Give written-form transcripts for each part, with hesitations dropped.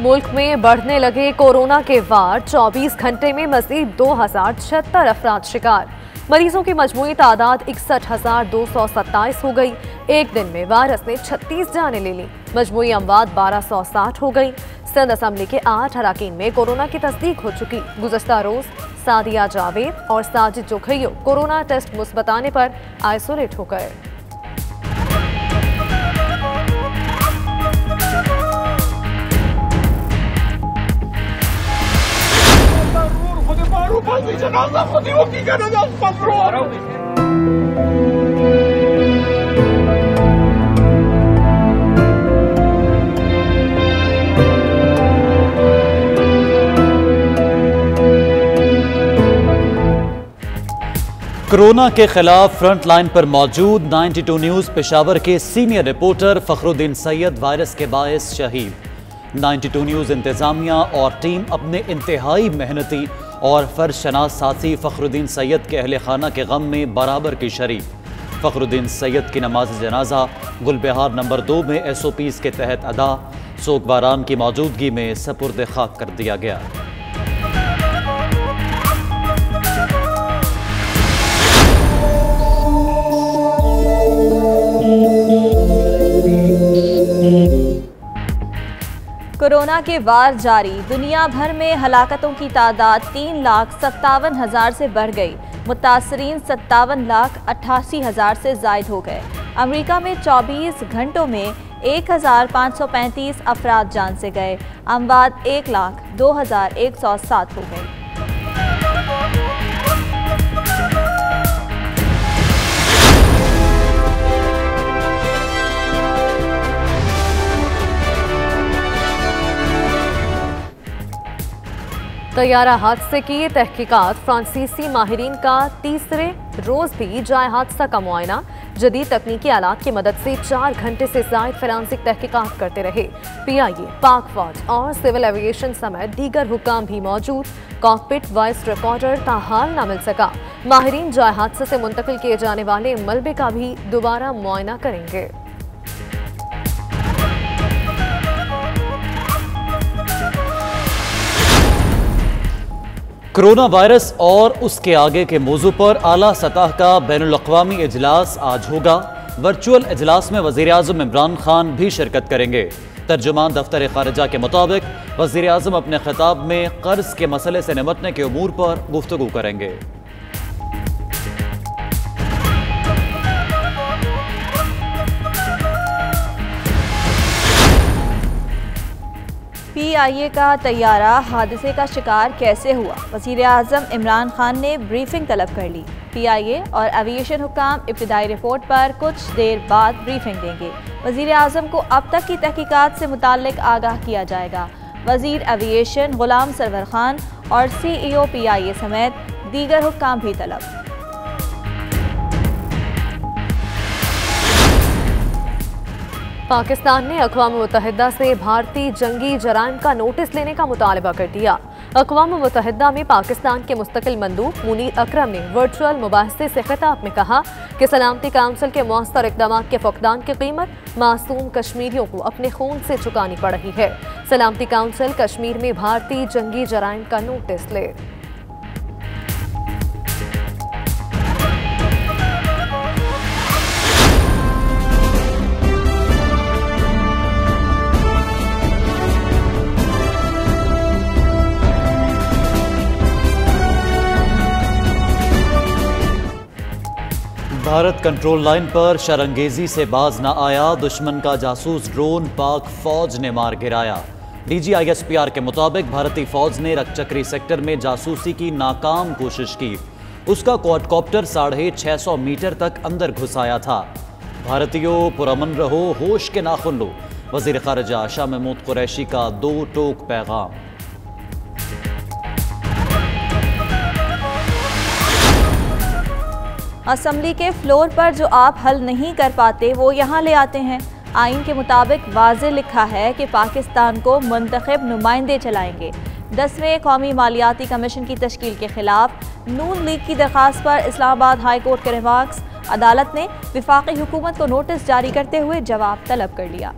मुल्क में बढ़ने लगे कोरोना के वार, 24 घंटे में मजीद 2076 अफराद शिकार। मरीजों की मजमूई तादाद 61,227 हो गई। एक दिन में वायरस ने 36 जानें ले ली। मजमूई अमवात 1260 हो गई। सिंध असम्बली के 8 अराकीन में कोरोना की तस्दीक हो चुकी। गुज़श्ता रोज सादिया जावेद और साजिद जोखैयो कोरोना टेस्ट मुस्बत आने पर आइसोलेट हो गए। कोरोना के खिलाफ फ्रंट लाइन पर मौजूद 92 न्यूज़ पेशावर के senior reporter Fakhruddin Syed virus के बायस शहीद। 92 न्यूज़ इंतजामिया और टीम अपने इंतहाई मेहनती और फर्जशनास साथी फखरुद्दीन सैयद के अहले खाना के गम में बराबर की शरीक। फखरुद्दीन सैयद की नमाज जनाजा गुलबहार नंबर 2 में SOPs के तहत अदा, सोगवारान की मौजूदगी में सपुर्द खाक कर दिया गया। कोरोना के वार जारी, दुनिया भर में हलाकतों की तादाद 3,57,000 से बढ़ गई। मुतासरीन 57,88,000 से जायद हो गए। अमेरिका में 24 घंटों में 1,535 अफराद जान से गए। अमवात 1,02,107 हो गए। तैयारा हादसे की तहकीकात, फ्रांसीसी माहिरीन का तीसरे रोज भी जाए हादसा का मुआयना। जदीद तकनीकी आलात की मदद से 4 घंटे से ज़ायद फोरेंसिक तहकीकात करते रहे। PIA, पाक फौज और सिविल एविएशन समेत दीगर हुक्काम भी मौजूद। कॉकपिट वॉइस रिकॉर्डर ताहाल न मिल सका। माहिरीन जाए हादसे से मुंतकिल किए जाने वाले मलबे का भी दोबारा मुआयना करेंगे। कोरोना वायरस और उसके आगे के मौजू पर आला सतह का बैनुल-अक़वामी इजलास आज होगा। वर्चुअल इजलास में वज़ीर आज़म इमरान खान भी शिरकत करेंगे। तर्जुमान दफ्तर ख़ारिजा के मुताबिक वज़ीर आज़म अपने खिताब में कर्ज के मसले से निपटने के उमूर पर गुफ्तगू करेंगे। PIA का तैयारा हादसे का शिकार कैसे हुआ, वज़ीर आज़म इमरान खान ने ब्रीफिंग तलब कर ली। PIA और एविएशन हुक्काम इब्तिदाई रिपोर्ट पर कुछ देर बाद ब्रीफिंग देंगे। वज़ीर आज़म को अब तक की तहकीकात से मुताल्लिक आगाह किया जाएगा। वज़ीर एविएशन गुलाम सरवर खान और CEO PIA समेत दीगर हुक्काम भी तलब। पाकिस्तान ने अक़वाम मुत्तहिदा से भारतीय जंगी जराइम का नोटिस लेने का मुतालबा कर दिया। अक़वाम मुत्तहिदा में पाकिस्तान के मुस्तकिल मंदूब मुनीर अकरम ने वर्चुअल मुबाहसे से खिताब में कहा कि सलामती काउंसिल के मौसर इक़दाम के फुक़दान की कीमत मासूम कश्मीरियों को अपने खून से चुकानी पड़ रही है। सलामती काउंसिल कश्मीर में भारतीय जंगी जराइम का नोटिस ले। भारत कंट्रोल लाइन पर शरंगेजी से बाज न आया। दुश्मन का जासूस ड्रोन पाक फौज ने मार गिराया। DGISPR के मुताबिक भारतीय फौज ने रकचक्री सेक्टर में जासूसी की नाकाम कोशिश की। उसका क्वाडकॉप्टर 650 मीटर तक अंदर घुस आया था। भारतीयों पुरअमन रहो, होश के नाखुन लो। वज़ीर ख़ारिजा शाह महमूद कुरैशी का 2 टोक पैगाम। असम्बली के फ्लोर पर जो आप हल नहीं कर पाते वो यहाँ ले आते हैं। आइन के मुताबिक वाज़े लिखा है कि पाकिस्तान को मुंतखब नुमाइंदे चलाएंगे। 10वें कौमी मालियाती कमीशन की तश्कील के खिलाफ नून लीग की दरख्वास्त पर इस्लामाबाद हाई कोर्ट के रिमार्क्स। अदालत ने विफाकी हुकूमत को नोटिस जारी करते हुए जवाब तलब कर लिया।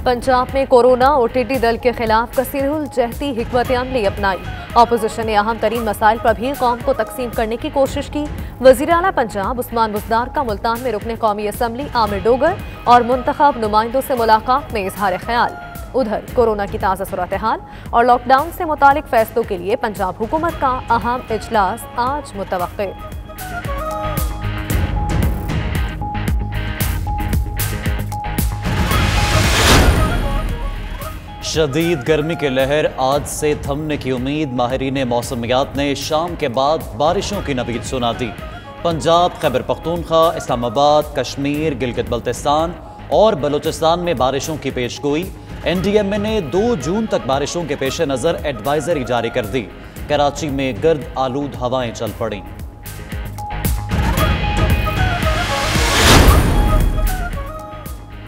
पंजाब में कोरोना और टिड्डी दल के खिलाफ कसीरुल जहती हिकमत अमली अपनाई। अपोजिशन ने अहम तरीन मसाइल पर भी कौम को तकसीम करने की कोशिश की। वज़ीर आला पंजाब उस्मान बुज़दार का मुल्तान में रुकने कौमी असम्बली आमिर डोगर और मुंतखब नुमाइंदों से मुलाकात में इजहार ख्याल। उधर कोरोना की ताज़ा सूरत हाल और लॉकडाउन से मुतालिक फैसलों के लिए पंजाब हुकूमत का अहम इजलास आज मुतवक्किल। शदीद गर्मी की लहर आज से थमने की उम्मीद। माहिरीन मौसमियात ने शाम के बाद बारिशों की नवीद सुना दी। पंजाब, खैबर पख्तूनख्वा, इस्लामाबाद, कश्मीर, गिलगित बल्तिस्तान और बलूचिस्तान में बारिशों की पेशगोई। NDMA ने 2 जून तक बारिशों के पेश नज़र एडवाइजरी जारी कर दी। कराची में गर्द आलूद हवाएं चल पड़ी।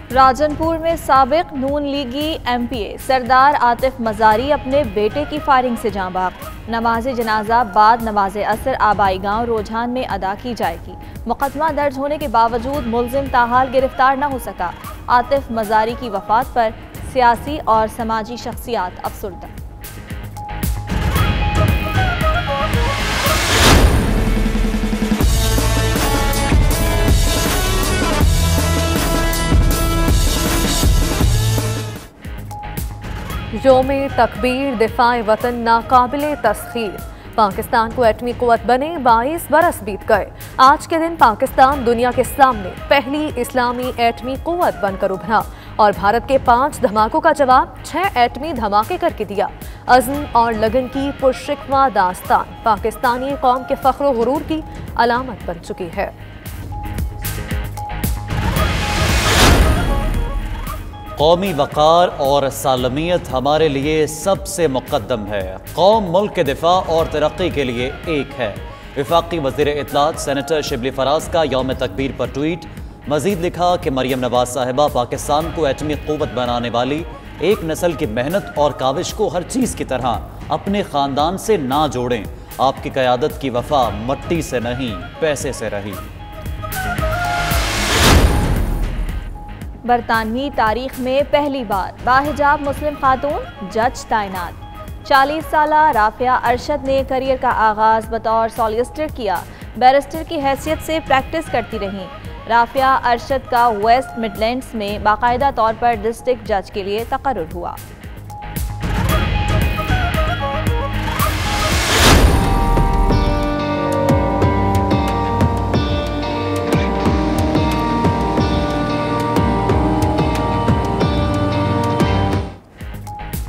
राजनपुर में साबिक नून लीगी MPA सरदार आतिफ मजारी अपने बेटे की फायरिंग से जाँ बाग। नमाज जनाजा बाद नमाज असर आबाई गांव रोजान में अदा की जाएगी। मुकदमा दर्ज होने के बावजूद मुलजिम ताहाल गिरफ्तार न हो सका। आतिफ मजारी की वफात पर सियासी और समाजी शख्सियात अफसुर्दा। योम तकबीर दिफाए वतन नाकाबिले तस्खीर। पाकिस्तान को एटमी कुव्वत बने 22 बरस बीत गए। आज के दिन पाकिस्तान दुनिया के सामने पहली इस्लामी एटमी कुव्वत बनकर उभरा और भारत के 5 धमाकों का जवाब 6 एटमी धमाके करके दिया। अज़्म और लगन की पुरशिकवा दास्तान पाकिस्तानी कौम के फख्र गुरूर की अलामत बन चुकी है। कौमी वक़ार और सालमियत हमारे लिए सबसे मुक़द्दम है। कौम मुल्क के दिफा और तरक्की के लिए एक है। वफाकी वज़ीर इत्तलात सेनेटर शिबली फराज का यौम तकबीर पर ट्वीट। मज़ीद लिखा कि मरियम नवाज साहिबा पाकिस्तान को एटमी क़ुव्वत बनाने वाली एक नस्ल की मेहनत और काविश को हर चीज़ की तरह अपने ख़ानदान से ना जोड़ें। आपकी क़यादत की वफ़ा मट्टी से नहीं पैसे से रही। बरतानवी तारीख में पहली बार बाहिजाब मुस्लिम खातून जज तैनात। 40 साला राफिया अरशद ने करियर का आगाज बतौर सॉलिसिटर किया। बैरिस्टर की हैसियत से प्रैक्टिस करती रहीं। राफिया अरशद का वेस्ट मिडलैंड्स में बाकायदा तौर पर डिस्ट्रिक्ट जज के लिए तकर्रुर हुआ।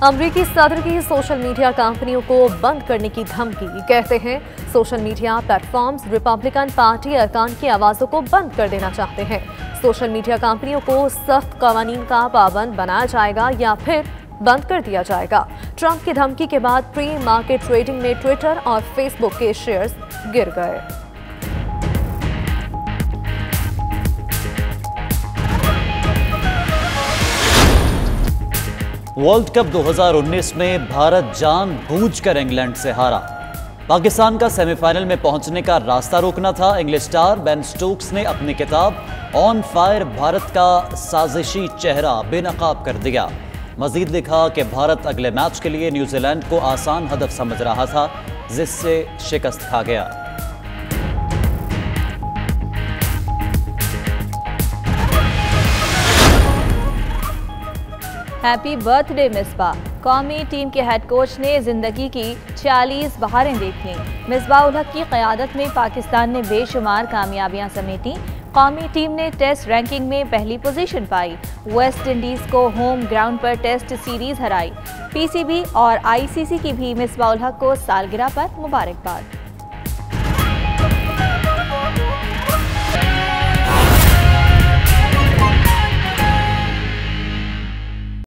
अमरीकी सदर की सोशल मीडिया कंपनियों को बंद करने की धमकी। कहते हैं social media platforms Republican party अरकान की आवाज़ों को बंद कर देना चाहते हैं। सोशल मीडिया कंपनियों को सख्त कवानीन का पाबंद बनाया जाएगा या फिर बंद कर दिया जाएगा। ट्रंप की धमकी के बाद प्री मार्केट ट्रेडिंग में ट्विटर और फेसबुक के शेयर्स गिर गए। वर्ल्ड कप 2019 में भारत जानबूझकर इंग्लैंड से हारा। पाकिस्तान का सेमीफाइनल में पहुंचने का रास्ता रोकना था। इंग्लिश स्टार बेन स्टोक्स ने अपनी किताब ऑन फायर भारत का साजिशी चेहरा बेनकाब कर दिया। मजीद लिखा कि भारत अगले मैच के लिए न्यूजीलैंड को आसान हदफ समझ रहा था, जिससे शिकस्त खा गया। Happy birthday Misbah. कौमी टीम के हेड कोच ने जिंदगी की 46 बहारें देख लीं। मिसबा उल हक की क़यादत में पाकिस्तान ने बेशुमार कामयाबियां समेटी। कौमी टीम ने टेस्ट रैंकिंग में पहली पोजीशन पाई। वेस्ट इंडीज़ को होम ग्राउंड पर टेस्ट सीरीज हराई। PCB और ICC की भी मिसबा उल हक को सालगिरह पर मुबारकबाद।